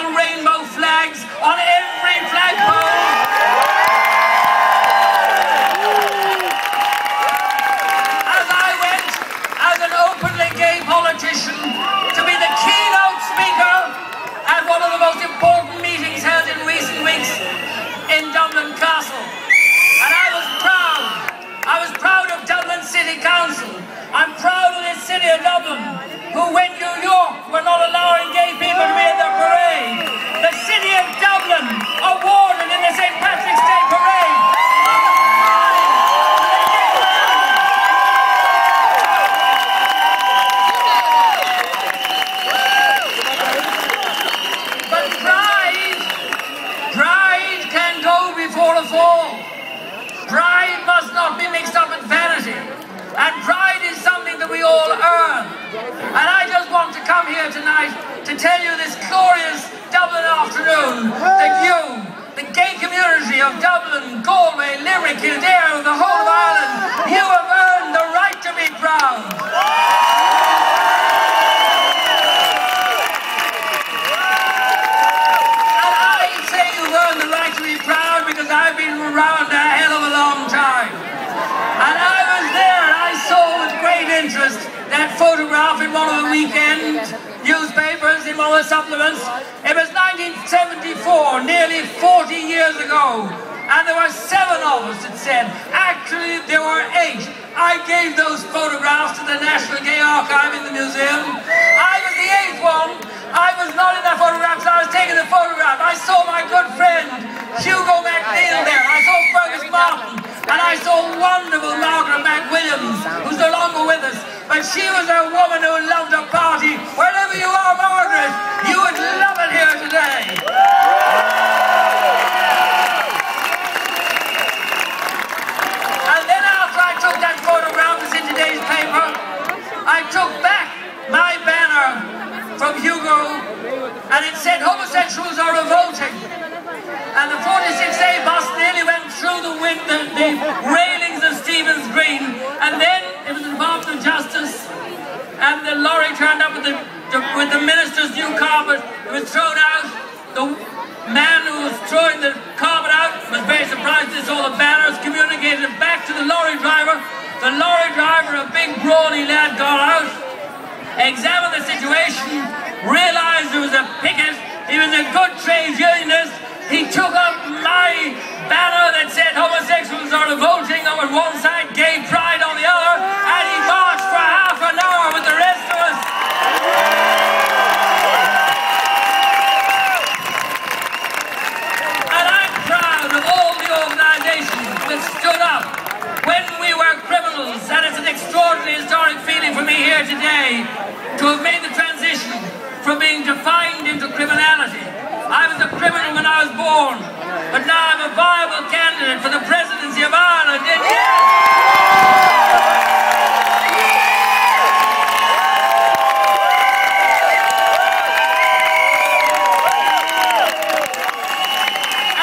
colourful rainbow flags on every flagpole. As I went, as an openly gay politician, to be the keynote speaker at one of the most important meetings held in recent weeks in Dublin Castle. And I was proud. I was proud of Dublin City Council. I'm proud of this city of Dublin, who when New York were not allowing gay people to be in their parade, the city of Dublin awarded in the St. Patrick's Day parade but pride can go before a fall. Pride must not be mixed up with vanity. And pride is something that we all earn. And I just want to come here tonight to tell you this glorious Dublin afternoon that you, the gay community of Dublin, Galway, Limerick, Kildare, the whole of Ireland, you have earned the right to be proud. And I say you've earned the right to be proud because I've been around a hell of a long time. And I was there, I saw with great interest that photograph in one of the weekend newspapers, in one of the supplements. It was 1974, nearly 40 years ago. And there were 7 of us, it said. Actually, there were 8. I gave those photographs to the National Gay Archive in the museum. I was the 8th one. I was not in that photograph, so I was taking the photograph. I saw my good friend, Hugo McNeil there. I saw Fergus Martin. And I saw wonderful Margaret McWilliams, who's no longer with us. But she was a woman who loved a party. Wherever you are, Margaret, you would love it here today. And then after I took that photograph that's in today's paper, I took back my banner from Hugo, and it said, "Homosexuals are revolting." And the 46A bus nearly went through the railings of Stephen's Green. And then it was the Department of Justice, and the lorry turned up with the minister's new carpet. It was thrown out. The man who was throwing the carpet out was very surprised he saw the banners, communicated it back to the lorry driver. The lorry driver, a big brawny lad, got out, examined the situation, realized there was a picket. He was a good trade unionist. He took up my banner that said "Homosexuals are revolting" on one side, gay pride on the other, and he marched for half an hour with the rest of us. And I'm proud of all the organizations that stood up when we were criminals, and it's an extraordinary historic feeling for me here today to have made the transition from being defined into criminality. I was a criminal when I was born, but now I'm a viable candidate for the presidency of Ireland. And yes!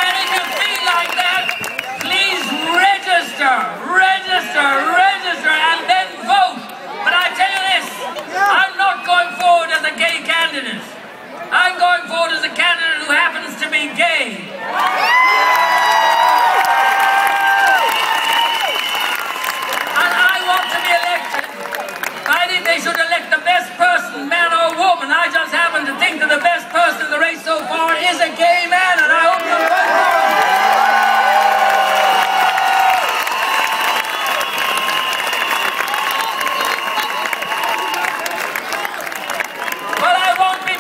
And if you feel like that, please register, and then vote. But I tell you this, I'm not going forward as a gay candidate. I'm going forward as a candidate who happens to be gay. And I want to be elected. I think they should elect the best person, man or woman. I just happen to think that the best person in the race so far is a gay man, and I hope you'll vote for him.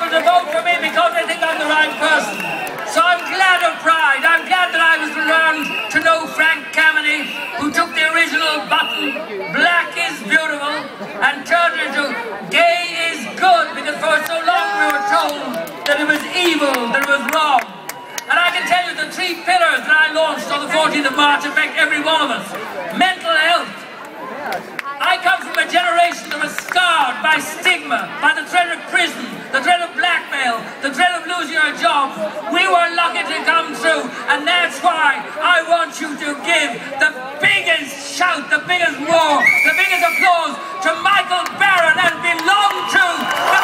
To vote for me because they think I'm the right person. So I'm glad of pride. I'm glad that I was around to know Frank Kameny, who took the original button, "Black is beautiful," and turned it into "Gay is good," because for so long we were told that it was evil, that it was wrong. And I can tell you the 3 pillars that I launched on the 14th of March affect every one of us. Mental health. I come from a generation that was scarred by stigma, by the threat of prison, the threat of blackmail, the threat of losing your job. We were lucky to come through, and that's why I want you to give the biggest shout, the biggest roar, the biggest applause to Michael Barron and belong to the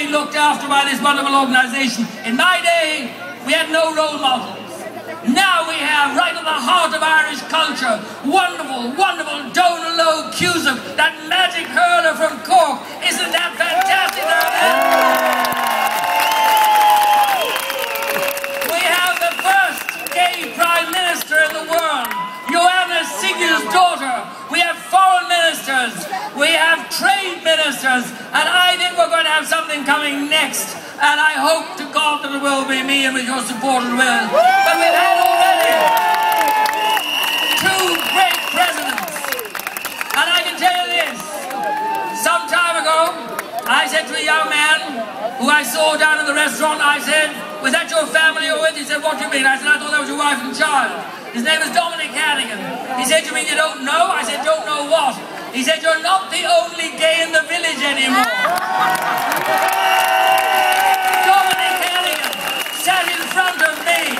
being looked after by this wonderful organisation. In my day, we had no role models. Now we have, right at the heart of Irish culture, wonderful, wonderful Donald Cusack, that magic hurler from Cork. Isn't that fantastic? We have the first gay Prime Minister in the world, Joanna Sigur's daughter. We have foreign ministers. We have trade ministers. And I think we're going to have something coming next. And I hope to God that it will be me, and with your support it will. But we've had already 2 great presidents. And I can tell you this. Some time ago, I said to a young man who I saw down in the restaurant, I said, "Was that your family you're with?" He said, "What do you mean?" I said, "I thought that was your wife and child." His name was Dominic Hannigan. He said, "You mean you don't know?" I said, "Don't know what?" He said, "You're not the only gay in the village anymore." Sat in front of me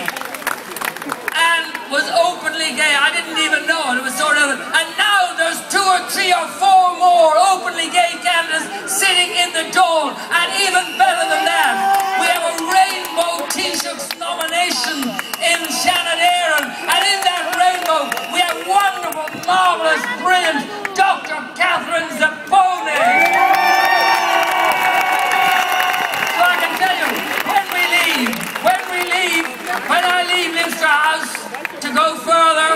and was openly gay. I didn't even know it. It was sort of, and now there's 2 or 3 or 4 more openly gay candidates sitting in the door. And even better than that, we have a rainbow Taoiseach's nomination in Shannon Aaron, and in that rainbow we have wonderful, marvellous, brilliant Dr. Catherine Zappone. So I can tell you, when I leave Leinster House to go further,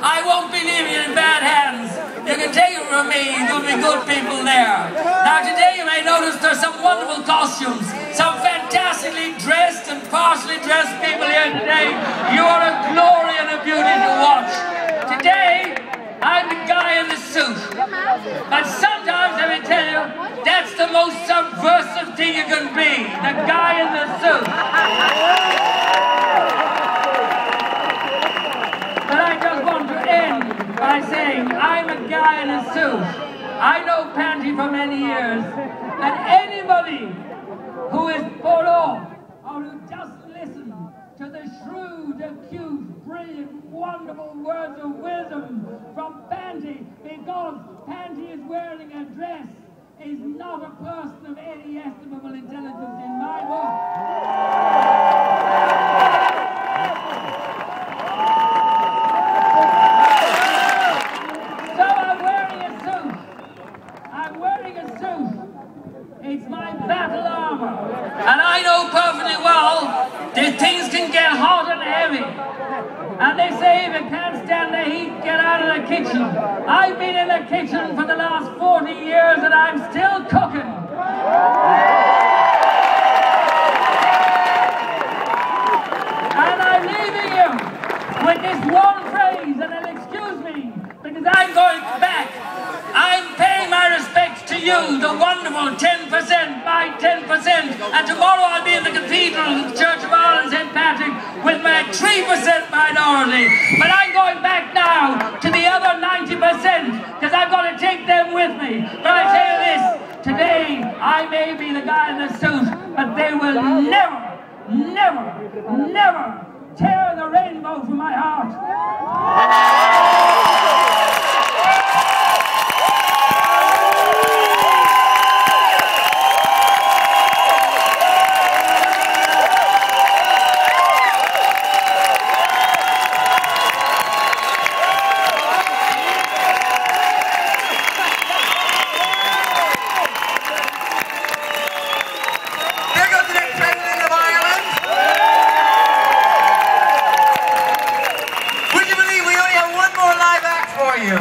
I won't be leaving it in bad hands. You can take it from me, there'll be good people there. Now today you may notice there's some wonderful costumes, some fantastically dressed and partially dressed people here today. You are a glory and a beauty to watch. Today, I'm the guy in the suit. But sometimes, let me tell you, that's the most subversive thing you can be, the guy in the suit. But I just want to end by saying, I'm a guy in a suit. I know Panty for many years, and anybody who is put off or who just listens to the shrewd, acute, brilliant, wonderful words of wisdom from Panty, because Panty is wearing a dress, is not a person of any estimable intelligence in my book. So I'm wearing a suit. I'm wearing a suit. It's my battle armor. And I know perfectly well that things can get hot and heavy. And they say if you can't stand the heat, get out of the kitchen. I've been in the kitchen for the last 40 years and I'm still cooking. And I'm leaving you with this one phrase, and then excuse me, because I'm going back. I'm paying my respects to you, the wonderful 10% by 10%, and tomorrow I'll be in the Cathedral, the Church of Ireland, St. Patrick, with my 3% minority. But I'm going back now to the other 90%, because I've got to take them with me. But I tell you this, today I may be the guy in the suit, but they will never, never, never tear the rainbow from my heart. For you.